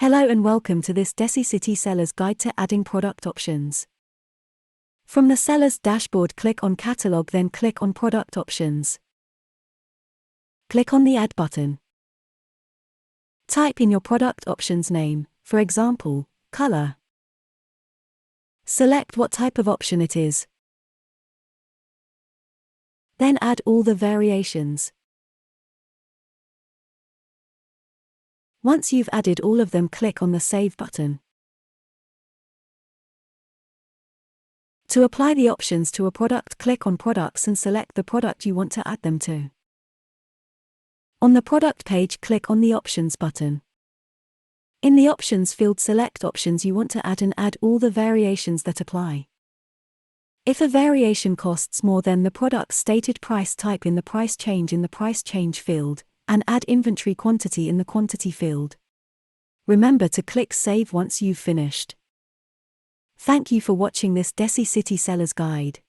Hello and welcome to this Decicity Seller's Guide to Adding Product Options. From the Seller's dashboard, click on Catalog, then click on Product Options. Click on the Add button. Type in your product options name, for example, color. Select what type of option it is. Then add all the variations. Once you've added all of them, click on the Save button. To apply the options to a product, click on Products and select the product you want to add them to. On the product page, click on the Options button. In the Options field, select options you want to add and add all the variations that apply. If a variation costs more than the product's stated price, type in the price change in the Price Change field, and add inventory quantity in the Quantity field. Remember to click Save once you've finished. Thank you for watching this Decicity Seller's Guide.